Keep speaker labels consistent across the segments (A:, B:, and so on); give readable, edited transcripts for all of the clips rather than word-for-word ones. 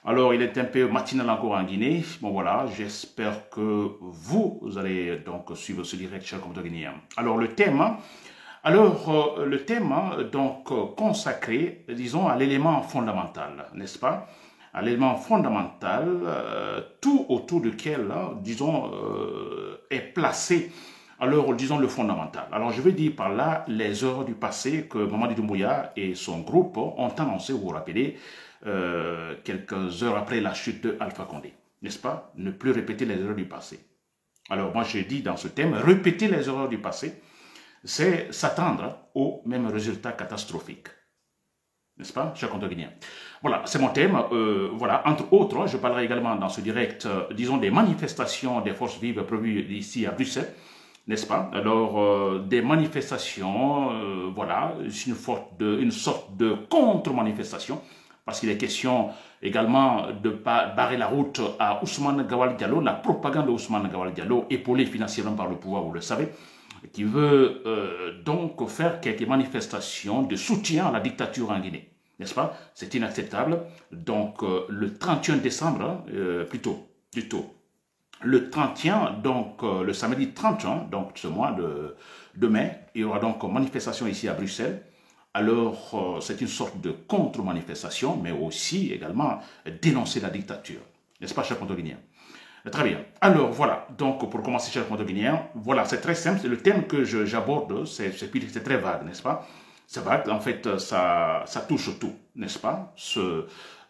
A: Alors, il est un peu matinal encore en Guinée. Bon, voilà, j'espère que vous allez donc suivre ce direct, chers compatriotes guinéens. Alors, le thème, consacré, disons, à l'élément fondamental, n'est-ce pas? À l'élément fondamental, tout autour duquel, disons, est placé, alors, disons, le fondamental. Alors, je veux dire par là les erreurs du passé que Mamadi Doumbouya et son groupe ont annoncé, vous vous rappelez, quelques heures après la chute de Alpha Condé, n'est-ce pas? Ne plus répéter les erreurs du passé. Alors, moi, je dis dans ce thème, répéter les erreurs du passé, c'est s'attendre aux mêmes résultats catastrophiques. N'est-ce pas, chers compatriotes guinéens? Voilà, c'est mon thème. Voilà, entre autres, je parlerai également dans ce direct, disons, des manifestations des forces vives prévues ici à Bruxelles, n'est-ce pas? Alors, des manifestations, voilà, une sorte de contre-manifestation, parce qu'il est question également de barrer la route à Ousmane Gawal Diallo, la propagande de Ousmane Gawal Diallo, épaulée financièrement par le pouvoir, vous le savez, qui veut donc faire quelques manifestations de soutien à la dictature en Guinée, n'est-ce pas? C'est inacceptable. Donc, le 31 décembre, plutôt, le 31, donc le samedi 31, donc ce mois de mai, il y aura donc une manifestation ici à Bruxelles. Alors, c'est une sorte de contre-manifestation, mais aussi également dénoncer la dictature. N'est-ce pas, chers compatriotes guinéens? Très bien. Alors, voilà. Donc, pour commencer, chers compatriotes guinéens, voilà, c'est très simple. Le thème que j'aborde, c'est très vague, n'est-ce pas? C'est vague. En fait, ça touche tout, n'est-ce pas?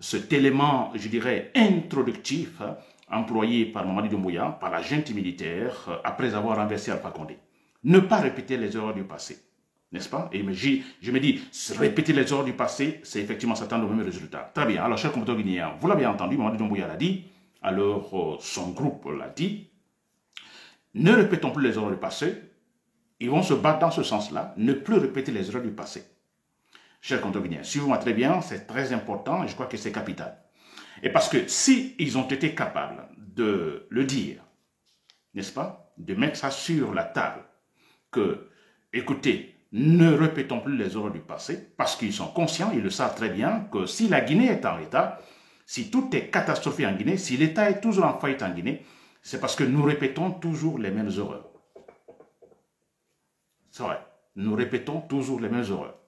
A: Cet élément, je dirais, introductif, employé par Mamadi Doumbouya, par la junte militaire, après avoir renversé Alpha Condé. Ne pas répéter les erreurs du passé. N'est-ce pas? Et je me dis, répéter les erreurs du passé, c'est effectivement s'attendre au même résultat. Très bien. Alors, chers compatriotes guinéens, vous l'avez entendu, Mamadi Doumbouya l'a dit, alors son groupe l'a dit, ne répétons plus les erreurs du passé, ils vont se battre dans ce sens-là, ne plus répéter les erreurs du passé. Chers compatriotes guinéens, suivez-moi très bien, c'est très important et je crois que c'est capital. Et parce que si ils ont été capables de le dire, n'est-ce pas, de mettre ça sur la table, que, écoutez, ne répétons plus les erreurs du passé, parce qu'ils sont conscients, ils le savent très bien, que si la Guinée est en état, si tout est catastrophique en Guinée, si l'État est toujours en faillite en Guinée, c'est parce que nous répétons toujours les mêmes erreurs. C'est vrai, nous répétons toujours les mêmes erreurs.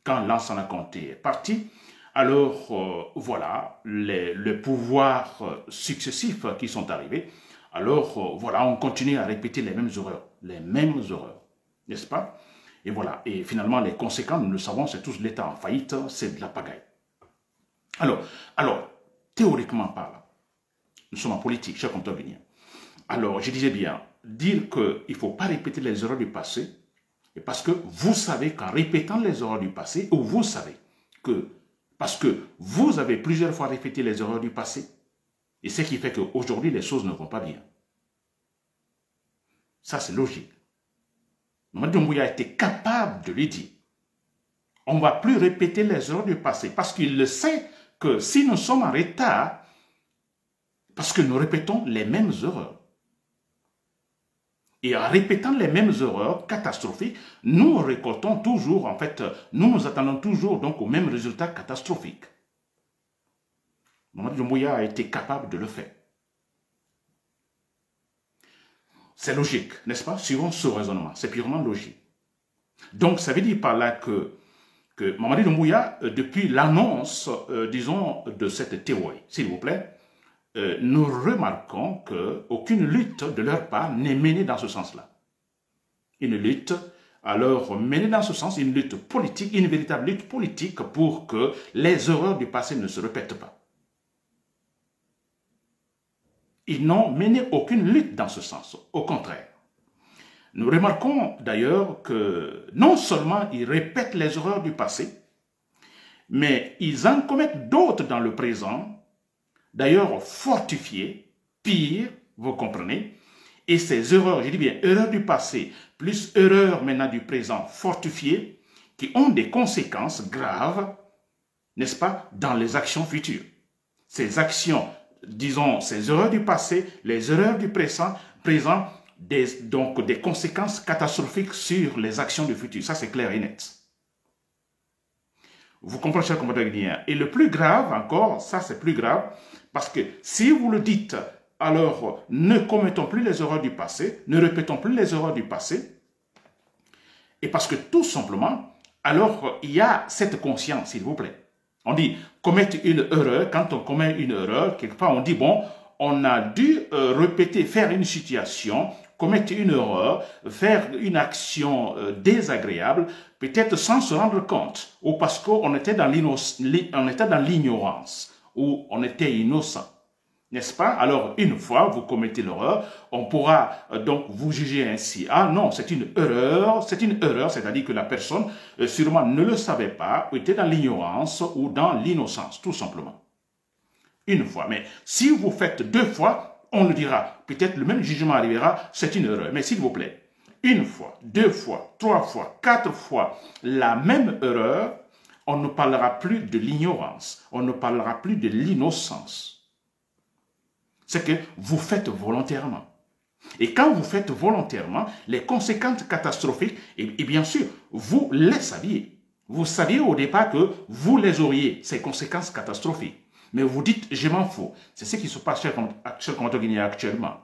A: Quand Lansana Conté est parti, alors voilà, les pouvoirs successifs qui sont arrivés, alors voilà, on continue à répéter les mêmes erreurs, n'est-ce pas? Et voilà, et finalement les conséquences, nous le savons, c'est tous l'État en faillite, c'est de la pagaille. Alors, théoriquement parlant, nous sommes en politique, chers compatriotes guinéens. Alors, je disais bien, dire qu'il ne faut pas répéter les erreurs du passé, parce que vous savez qu'en répétant les erreurs du passé, ou vous savez que, parce que vous avez plusieurs fois répété les erreurs du passé, et ce qui fait qu'aujourd'hui, les choses ne vont pas bien. Ça, c'est logique. Mamadi Doumbouya a été capable de lui dire. On ne va plus répéter les erreurs du passé, parce qu'il le sait que si nous sommes en retard, parce que nous répétons les mêmes erreurs. Et en répétant les mêmes erreurs catastrophiques, nous récoltons toujours, en fait, nous attendons toujours donc au même résultat catastrophique. Mamadi Doumbouya a été capable de le faire. C'est logique, n'est-ce pas? Suivant ce raisonnement, c'est purement logique. Donc, ça veut dire par là que Mamadi Doumbouya, depuis l'annonce, disons, de cette théorie, s'il vous plaît, nous remarquons qu'aucune lutte de leur part n'est menée dans ce sens-là. Une lutte, alors menée dans ce sens, une lutte politique, une véritable lutte politique pour que les erreurs du passé ne se répètent pas. Ils n'ont mené aucune lutte dans ce sens, au contraire. Nous remarquons d'ailleurs que non seulement ils répètent les erreurs du passé, mais ils en commettent d'autres dans le présent, d'ailleurs fortifiées, pire, vous comprenez, et ces erreurs, je dis bien erreurs du passé, plus erreurs maintenant du présent fortifiées, qui ont des conséquences graves, n'est-ce pas, dans les actions futures. Ces actions, disons, ces erreurs du passé, les erreurs du présent donc des conséquences catastrophiques sur les actions du futur. Ça, c'est clair et net. Vous comprenez, chers compatriotes guinéens. Et le plus grave encore, ça c'est plus grave, parce que si vous le dites, alors ne commettons plus les erreurs du passé, ne répétons plus les erreurs du passé, et parce que tout simplement, alors il y a cette conscience, s'il vous plaît. On dit commettre une erreur, quand on commet une erreur, quelque part on dit bon, on a dû répéter, faire une situation, commettre une erreur, faire une action désagréable, peut-être sans se rendre compte, ou parce qu'on était dans l'ignorance, ou on était innocent. N'est-ce pas? Alors, une fois vous commettez l'erreur, on pourra donc vous juger ainsi. Ah non, c'est une erreur, c'est-à-dire que la personne sûrement ne le savait pas, ou était dans l'ignorance ou dans l'innocence, tout simplement. Une fois. Mais si vous faites 2 fois, on le dira. Peut-être le même jugement arrivera, c'est une erreur. Mais s'il vous plaît, 1 fois, 2 fois, 3 fois, 4 fois, la même erreur, on ne parlera plus de l'ignorance, on ne parlera plus de l'innocence. C'est que vous faites volontairement. Et quand vous faites volontairement, les conséquences catastrophiques, et bien sûr, vous les saviez. Vous saviez au départ que vous les auriez, ces conséquences catastrophiques. Mais vous dites, je m'en fous. C'est ce qui se passe chez le compatriotes guinéens actuellement.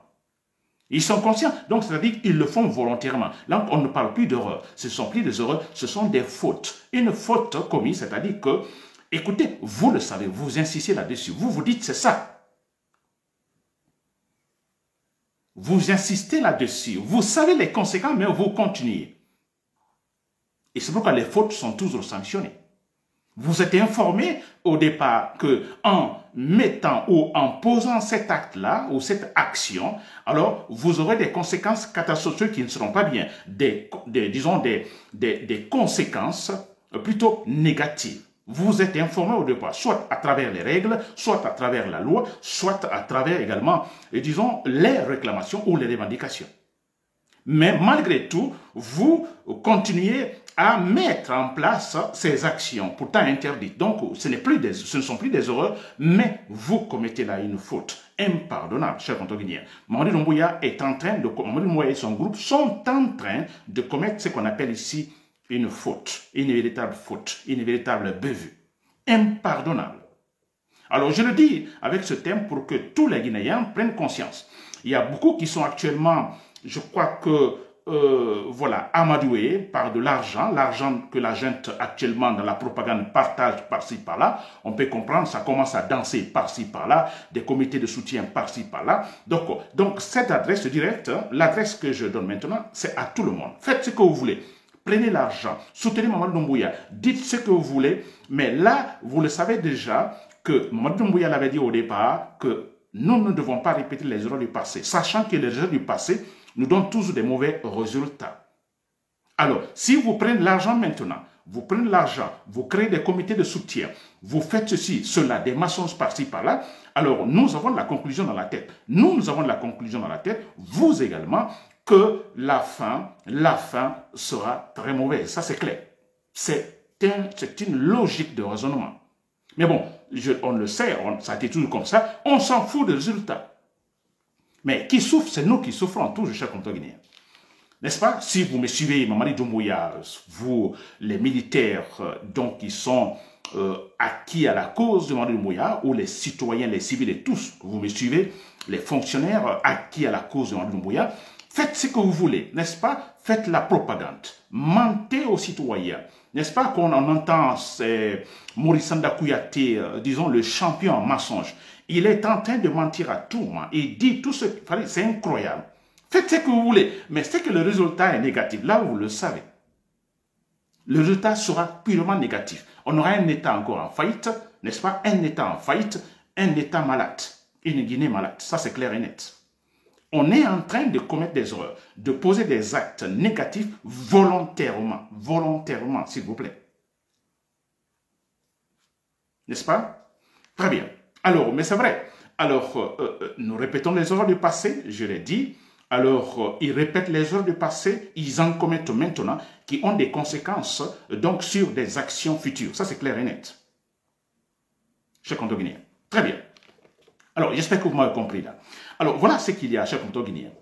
A: Ils sont conscients, donc c'est-à-dire qu'ils le font volontairement. Là, on ne parle plus d'erreurs. Ce ne sont plus des erreurs, ce sont des fautes. Une faute commise, c'est-à-dire que, écoutez, vous le savez, vous insistez là-dessus. Vous vous dites, c'est ça. Vous insistez là-dessus. Vous savez les conséquences, mais vous continuez. Et c'est pourquoi les fautes sont toujours sanctionnées. Vous êtes informé au départ que en mettant ou en posant cet acte-là ou cette action, alors vous aurez des conséquences catastrophiques qui ne seront pas bien, disons des conséquences plutôt négatives. Vous êtes informé au départ, soit à travers les règles, soit à travers la loi, soit à travers également, disons, les réclamations ou les revendications. Mais malgré tout, vous continuez à mettre en place ces actions, pourtant interdites. Donc, ce ne sont plus des erreurs, mais vous commettez là une faute impardonnable, chers compatriotes guinéens. Mamadi Doumbouya et son groupe sont en train de commettre ce qu'on appelle ici une faute, une véritable bévue, impardonnable. Alors, je le dis avec ce thème pour que tous les Guinéens prennent conscience. Il y a beaucoup qui sont actuellement, je crois que, voilà, amadoués par de l'argent que la gente actuellement dans la propagande partage par-ci par-là. On peut comprendre, ça commence à danser par-ci par-là, des comités de soutien par-ci par-là. Donc cette adresse directe, l'adresse que je donne maintenant, c'est à tout le monde. Faites ce que vous voulez. Prenez l'argent, soutenez Mamadi Doumbouya, dites ce que vous voulez, mais là, vous le savez déjà que Mamadi Doumbouya l'avait dit au départ que nous ne devons pas répéter les erreurs du passé, sachant que les erreurs du passé nous donnent toujours des mauvais résultats. Alors, si vous prenez l'argent maintenant, vous prenez l'argent, vous créez des comités de soutien, vous faites ceci, cela, des mensonges par-ci, par-là, alors nous avons la conclusion dans la tête. Nous avons la conclusion dans la tête, vous également, que la fin sera très mauvaise. Ça, c'est clair. C'est une logique de raisonnement. Mais bon, on le sait, ça a été toujours comme ça, on s'en fout des résultats. Mais qui souffre, c'est nous qui souffrons, toujours, chers compatriotes guinéens. N'est-ce pas? Si vous me suivez, Mamadi Doumbouya, vous, les militaires, donc, qui sont acquis à la cause de Mamadi Doumbouya, ou les citoyens, les civils et tous, vous me suivez, les fonctionnaires acquis à la cause de Mamadi Doumbouya, faites ce que vous voulez, n'est-ce pas? Faites la propagande. Mentez aux citoyens. N'est-ce pas qu'on en entend Maurice Sanda Kouyaté, disons le champion en mensonge. Il est en train de mentir à tout le monde. Il dit tout ce qu'il fallait. C'est incroyable. Faites ce que vous voulez. Mais c'est que le résultat est négatif. Là, vous le savez. Le résultat sera purement négatif. On aura un État encore en faillite, n'est-ce pas? Un État en faillite, un État malade. Une Guinée malade. Ça, c'est clair et net. On est en train de commettre des erreurs, de poser des actes négatifs volontairement, s'il vous plaît. N'est-ce pas? Très bien. Alors, mais c'est vrai. Alors, nous répétons les erreurs du passé, je l'ai dit. Alors, ils répètent les erreurs du passé, ils en commettent maintenant, qui ont des conséquences, donc, sur des actions futures. Ça, c'est clair et net. Chers compatriotes guinéens. Très bien. Alors, j'espère que vous m'avez compris là. Alors, voilà ce qu'il y a, chers compatriotes guinéens.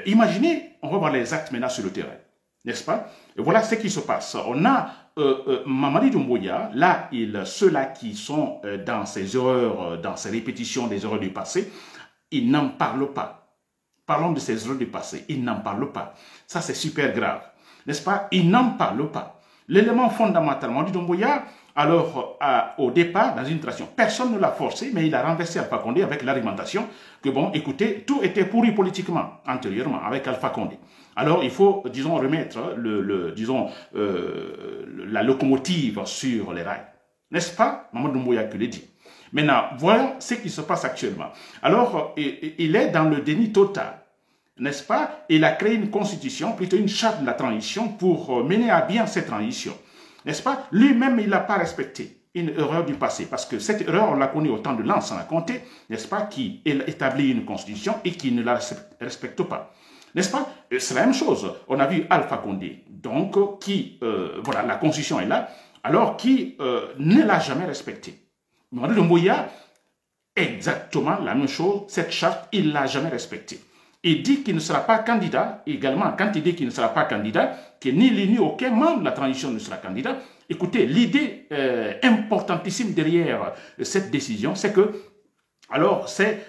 A: Imaginez, on va voir les actes maintenant sur le terrain. n'est-ce pas? Et voilà ce qui se passe. On a Mamadi Doumbouya, là, ceux-là qui sont dans ces erreurs, dans ces répétitions des erreurs du passé, ils n'en parlent pas. Parlons de ces erreurs du passé, ils n'en parlent pas. Ça, c'est super grave, n'est-ce pas? Ils n'en parlent pas. L'élément fondamental, Mamadi Doumbouya, alors, au départ, dans une transition, personne ne l'a forcé, mais il a renversé Alpha Condé avec l'argumentation que, bon, écoutez, tout était pourri politiquement, antérieurement, avec Alpha Condé. Alors, il faut, disons, remettre la locomotive sur les rails. N'est-ce pas, Mamadou Doumbouya qui le dit. Maintenant, voyons ce qui se passe actuellement. Alors, il est dans le déni total, n'est-ce pas? Il a créé une constitution, plutôt une charte de la transition pour mener à bien cette transition. N'est-ce pas? Lui-même, il n'a pas respecté une erreur du passé, parce que cette erreur, on l'a connue au temps de Lansana Conté, n'est-ce pas, qui établit une constitution et qui ne la respecte pas. N'est-ce pas? C'est la même chose. On a vu Alpha Condé, donc, qui, voilà, la constitution est là, alors qui ne l'a jamais respectée. Mamadi Doumbouya, exactement la même chose, cette charte, il ne l'a jamais respectée. Il dit qu'il ne sera pas candidat, également, quand il dit qu'il ne sera pas candidat, que ni lui ni aucun membre de la transition ne sera candidat. Écoutez, l'idée importantissime derrière cette décision, c'est que, alors, c'est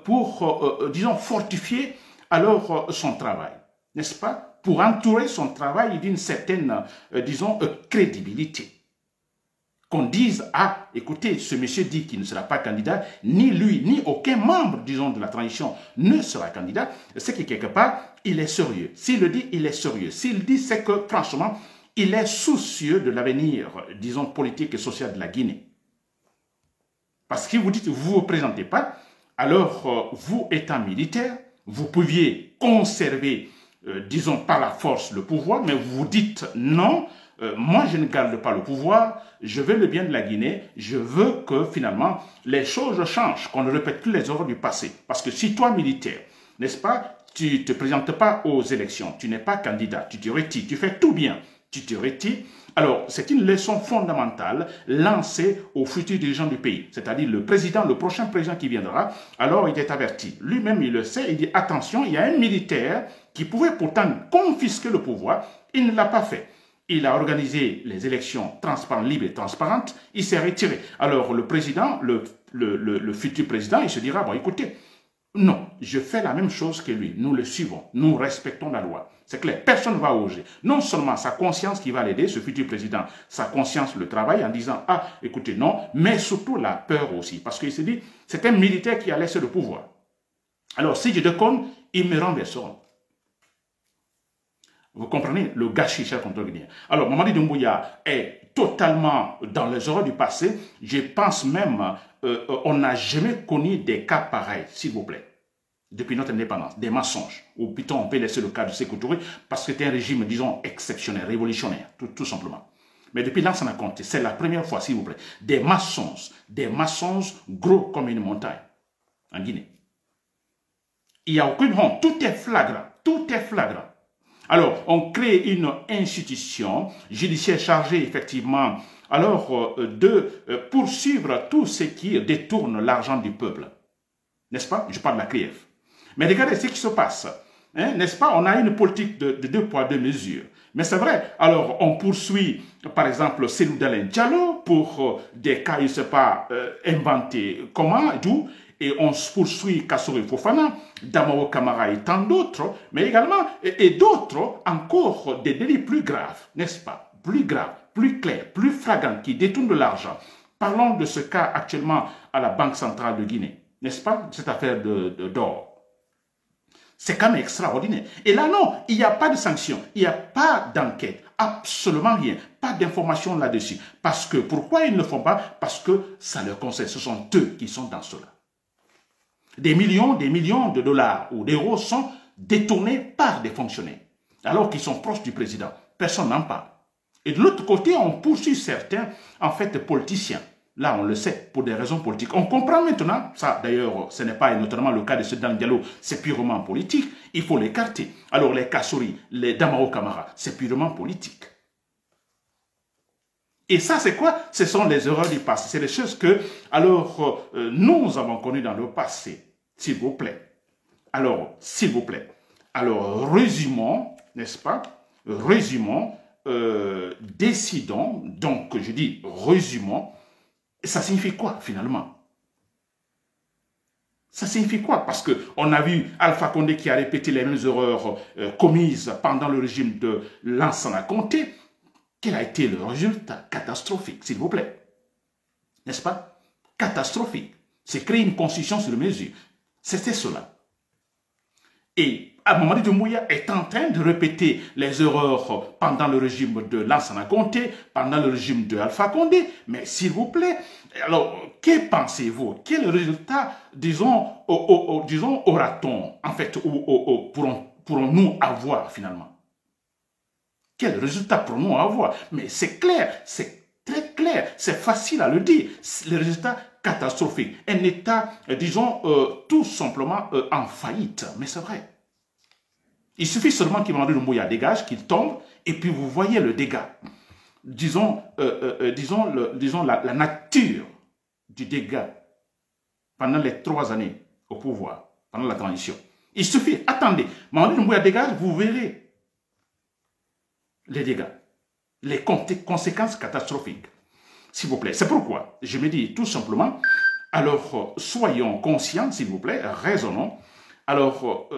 A: pour, disons, fortifier alors son travail, n'est-ce pas? Pour entourer son travail d'une certaine, disons, crédibilité. Qu'on dise, ah, écoutez, ce monsieur dit qu'il ne sera pas candidat, ni lui, ni aucun membre, disons, de la transition ne sera candidat, c'est que quelque part, il est sérieux. S'il le dit, il est sérieux. S'il dit, c'est que, franchement, il est soucieux de l'avenir, disons, politique et social de la Guinée. Parce que vous dites, vous ne vous présentez pas, alors, vous étant militaire, vous pouviez conserver, disons, par la force le pouvoir, mais vous dites non, moi je ne garde pas le pouvoir, je veux le bien de la Guinée, je veux que finalement les choses changent, qu'on ne répète plus les erreurs du passé. Parce que si toi militaire, n'est-ce pas, tu ne te présentes pas aux élections, tu n'es pas candidat, tu te retires, tu fais tout bien, tu te retires, alors c'est une leçon fondamentale lancée aux futurs dirigeants du pays, c'est-à-dire le président, le prochain président qui viendra, alors il est averti. Lui-même il le sait, il dit attention, il y a un militaire qui pouvait pourtant confisquer le pouvoir, il ne l'a pas fait. Il a organisé les élections transparentes, libres et transparentes. Il s'est retiré. Alors, le président, le futur président, il se dira, bon, écoutez, non, je fais la même chose que lui. Nous le suivons. Nous respectons la loi. C'est clair. Personne ne va oser. Non seulement sa conscience qui va l'aider, ce futur président, sa conscience le travaille en disant, ah, écoutez, non, mais surtout la peur aussi. Parce qu'il se dit, c'est un militaire qui a laissé le pouvoir. Alors, si je déconne, ils me renverseront. Vous comprenez le gâchis, cher contrôle guinéen. Alors, Mamadi Doumbouya est totalement dans les erreurs du passé. Je pense même, on n'a jamais connu des cas pareils, s'il vous plaît, depuis notre indépendance, des mensonges. Ou plutôt, on peut laisser le cas de Sékou Touré, parce que c'était un régime, disons, exceptionnel, révolutionnaire, tout simplement. Mais depuis Lansana Conté, c'est la première fois, s'il vous plaît, des mensonges gros comme une montagne, en Guinée. Il n'y a aucune honte, tout est flagrant, tout est flagrant. Alors, on crée une institution judiciaire chargée, effectivement, alors de poursuivre tout ce qui détourne l'argent du peuple. N'est-ce pas? Je parle de la CRIEF. Mais regardez ce qui se passe. Hein, n'est-ce pas? On a une politique de deux poids, deux mesures. Mais c'est vrai. Alors, on poursuit, par exemple, Cellou Dalein Diallo pour des cas, je ne sais pas, inventés comment, d'où. Et on poursuit Kassori Fofana, Damao Kamara et tant d'autres, mais également, et d'autres encore, des délits plus graves, n'est-ce pas? Plus graves, plus clairs, plus flagrants, qui détournent de l'argent. Parlons de ce cas actuellement à la Banque centrale de Guinée, n'est-ce pas? Cette affaire d'or. C'est quand même extraordinaire. Et là, non, il n'y a pas de sanction, il n'y a pas d'enquête, absolument rien, pas d'information là-dessus. Parce que, pourquoi ils ne le font pas? Parce que ça leur concerne, ce sont eux qui sont dans cela. Des millions de dollars ou d'euros sont détournés par des fonctionnaires, alors qu'ils sont proches du président. Personne n'en parle. Et de l'autre côté, on poursuit certains, en fait, politiciens. Là, on le sait, pour des raisons politiques. On comprend maintenant, ça d'ailleurs, ce n'est pas notamment le cas de Sedan Diallo, c'est purement politique, il faut l'écarter. Alors les Kassori, les Damao Kamara, c'est purement politique. Et ça, c'est quoi? Ce sont les erreurs du passé. C'est des choses que, alors, nous avons connues dans le passé. S'il vous plaît. Alors, s'il vous plaît. Alors, résumons, n'est-ce pas? résumons, décidons, donc je dis résumons, ça signifie quoi finalement? Ça signifie quoi? Parce qu'on a vu Alpha Condé qui a répété les mêmes erreurs commises pendant le régime de Lansana Conté. Quel a été le résultat? Catastrophique, s'il vous plaît. N'est-ce pas? Catastrophique. C'est créer une constitution sur mesure. C'était cela. Et Mamadi Doumbouya est en train de répéter les erreurs pendant le régime de Lansana Conté, pendant le régime de Alpha Condé. Mais s'il vous plaît, alors, que pensez-vous? Quel résultat, disons, aura-t-on, en fait, ou pourrons-nous avoir finalement? Quel résultat pourrons-nous avoir? Mais c'est clair, c'est très clair, c'est facile à le dire. Le résultat catastrophique. Un État, disons, tout simplement en faillite. Mais c'est vrai. Il suffit seulement qu'il Mamadi Doumbouya dégage, qu'il tombe, et puis vous voyez le dégât. Disons, la nature du dégât pendant les 3 années au pouvoir, pendant la transition. Il suffit, attendez, Mamadi Doumbouya dégage, vous verrez les dégâts, les conséquences catastrophiques. S'il vous plaît, c'est pourquoi je me dis tout simplement, alors soyons conscients, s'il vous plaît, raisonnons. Alors,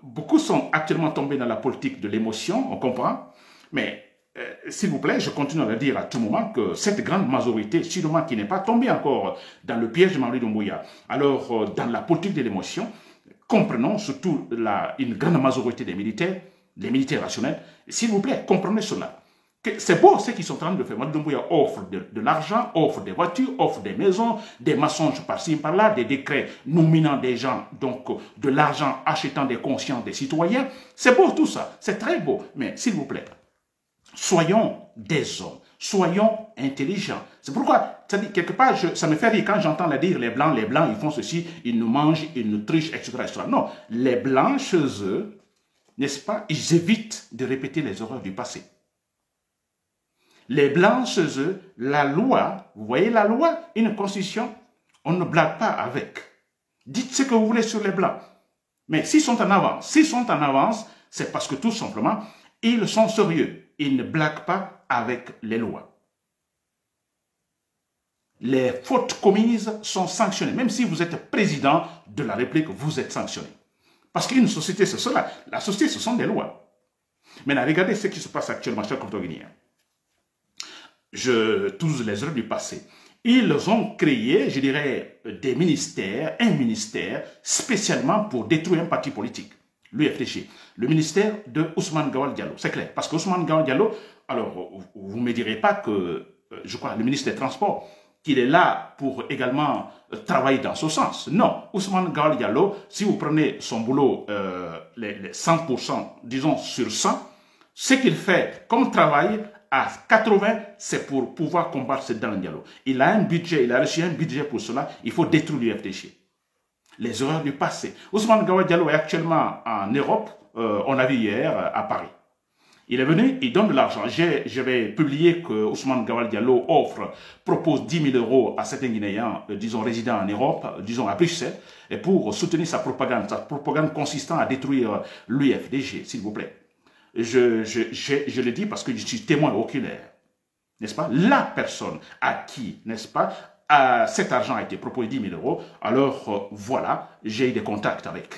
A: beaucoup sont actuellement tombés dans la politique de l'émotion, on comprend, mais s'il vous plaît, je continue à le dire à tout moment que cette grande majorité, sûrement qui n'est pas tombée encore dans le piège de Mamadi Doumbouya, alors dans la politique de l'émotion, comprenons surtout une grande majorité des militaires, les militaires rationnels, s'il vous plaît, comprenez cela. C'est beau ce qu'ils sont en train de faire. Mamadi Doumbouya offre de l'argent, offre des voitures, offre des maisons, des mensonges par-ci par-là, des décrets nominant des gens, donc de l'argent achetant des consciences des citoyens. C'est beau tout ça, c'est très beau. Mais s'il vous plaît, soyons des hommes, soyons intelligents. C'est pourquoi, quelque part, ça me fait rire quand j'entends dire les Blancs, ils font ceci, ils nous mangent, ils nous trichent, etc., etc. Non, les Blancs, chez eux, n'est-ce pas, ils évitent de répéter les erreurs du passé. Les Blancs, chez eux, la loi, vous voyez la loi, une constitution, on ne blague pas avec. Dites ce que vous voulez sur les Blancs. Mais s'ils sont en avance, c'est parce que tout simplement, ils sont sérieux. Ils ne blaguent pas avec les lois. Les fautes commises sont sanctionnées. Même si vous êtes président de la République, vous êtes sanctionné. Parce qu'une société, c'est cela. La société, ce sont des lois. Maintenant, regardez ce qui se passe actuellement, chers Contoguinéens. Tous les erreurs du passé. Ils ont créé, je dirais, des ministères, un ministère spécialement pour détruire un parti politique, l'UFDG, le ministère de Ousmane Gawal Diallo. C'est clair, parce que Ousmane Gawal Diallo, alors vous ne me direz pas que, je crois, le ministre des Transports, qu'il est là pour également travailler dans ce sens. Non, Ousmane Gawal Diallo, si vous prenez son boulot, les 100%, disons sur 100, ce qu'il fait comme travail, à 80, c'est pour pouvoir combattre ce Dan Diallo. Il a un budget, il a reçu un budget pour cela, il faut détruire l'UFDG. Les erreurs du passé. Ousmane Gawal Diallo est actuellement en Europe, on a vu hier à Paris. Il est venu, il donne de l'argent. Je vais publier que Ousmane Gawal Diallo propose 10 000 euros à certains Guinéens, disons résidents en Europe, disons à Bruxelles, et pour soutenir sa propagande consistant à détruire l'UFDG, s'il vous plaît. Je le dis parce que je suis témoin oculaire, n'est-ce pas? La personne à qui, n'est-ce pas, cet argent a été proposé 10 000 euros, alors voilà, j'ai eu des contacts avec.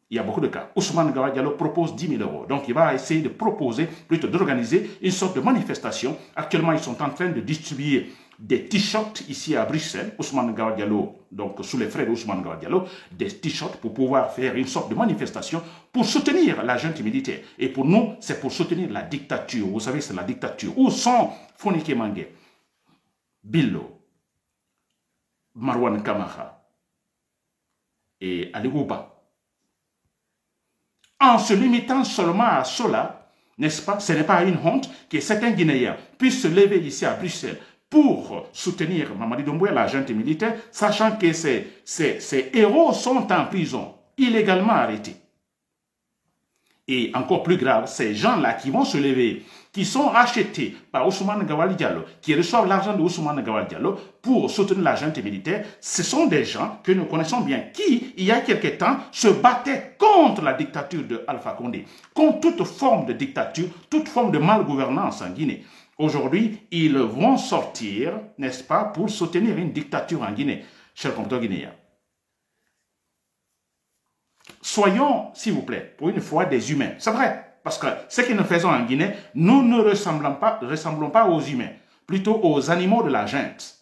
A: Il y a beaucoup de cas. Ousmane Gawal Diallo propose 10 000 euros. Donc, il va essayer de proposer, plutôt d'organiser une sorte de manifestation. Actuellement, ils sont en train de distribuer des t-shirts ici à Bruxelles. Ousmane Gawal Diallo, donc sous les frais d'Ousmane Gawal Diallo, des t-shirts pour pouvoir faire une sorte de manifestation pour soutenir la junte militaire. Et pour nous, c'est pour soutenir la dictature. Vous savez, c'est la dictature. Où sont Fonike Mangue, Billo, Marwan Kamara et Ali Gouba? En se limitant seulement à cela, n'est-ce pas, ce n'est pas une honte que certains Guinéens puissent se lever ici à Bruxelles pour soutenir Mamadi Doumbouya, la junte militaire, sachant que ces héros sont en prison, illégalement arrêtés. Et encore plus grave, ces gens-là qui vont se lever, qui sont rachetés par Ousmane Gawal Diallo, qui reçoivent l'argent de Ousmane Gawal Diallo pour soutenir la junte militaire, ce sont des gens que nous connaissons bien, qui, il y a quelque temps, se battaient contre la dictature de Alpha Condé, contre toute forme de dictature, toute forme de malgouvernance en Guinée. Aujourd'hui, ils vont sortir, n'est-ce pas, pour soutenir une dictature en Guinée, chers compatriotes guinéens. Soyons, s'il vous plaît, pour une fois des humains. C'est vrai, parce que ce que nous faisons en Guinée, nous ne ressemblons pas aux humains, plutôt aux animaux de la junte.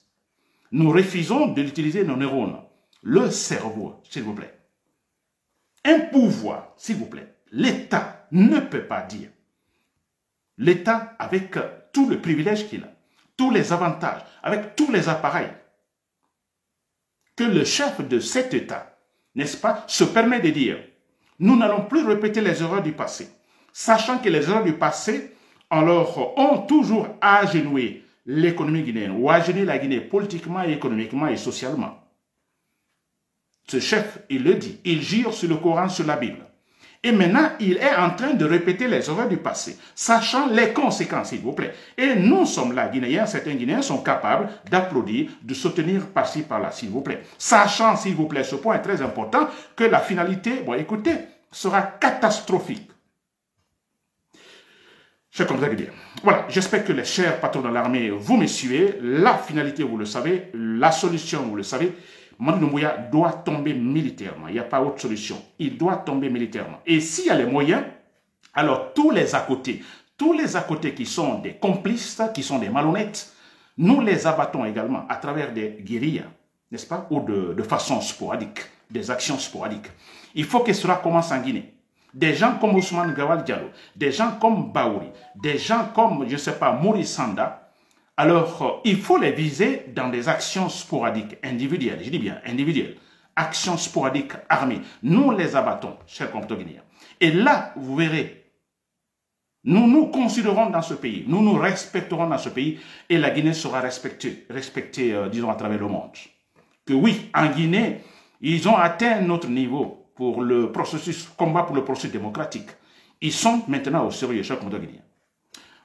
A: Nous refusons d'utiliser nos neurones, le cerveau, s'il vous plaît. Un pouvoir, s'il vous plaît, l'État ne peut pas dire. L'État, avec tout le privilège qu'il a, tous les avantages, avec tous les appareils, que le chef de cet État, n'est-ce pas, se permet de dire, nous n'allons plus répéter les erreurs du passé, sachant que les erreurs du passé, alors, ont toujours agenouillé l'économie guinéenne, ou agenouillé la Guinée politiquement, économiquement et socialement. Ce chef, il le dit, il jure sur le Coran, sur la Bible. Et maintenant, il est en train de répéter les erreurs du passé, sachant les conséquences, s'il vous plaît. Et nous sommes là, Guinéens, certains Guinéens sont capables d'applaudir, de soutenir par-ci, par-là, s'il vous plaît. Sachant, s'il vous plaît, ce point est très important, que la finalité, bon, écoutez, sera catastrophique. C'est comme ça que dire. Voilà, j'espère que les chers patrons de l'armée, vous me suivez. La finalité, vous le savez. La solution, vous le savez. Mamadi Doumbouya doit tomber militairement. Il n'y a pas autre solution. Il doit tomber militairement. Et s'il y a les moyens, alors tous les à côté qui sont des complices, qui sont des malhonnêtes, nous les abattons également à travers des guérillas, n'est-ce pas, ou de façon sporadique, des actions sporadiques. Il faut que cela commence en Guinée. Des gens comme Ousmane Gawal Diallo, des gens comme Baouri, des gens comme, je ne sais pas, Maurice Sanda. Alors, il faut les viser dans des actions sporadiques, individuelles, je dis bien individuelles, actions sporadiques armées. Nous les abattons, chers compatriotes guinéens. Et là, vous verrez, nous nous considérons dans ce pays, nous nous respecterons dans ce pays et la Guinée sera respectée, disons, à travers le monde. Que oui, en Guinée, ils ont atteint notre niveau pour le processus, combat pour le processus démocratique. Ils sont maintenant au sérieux, chers compatriotes guinéens.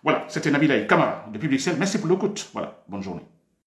A: Voilà, c'était Nabil Kamara depuis Bruxelles. Merci pour l'écoute. Voilà, bonne journée.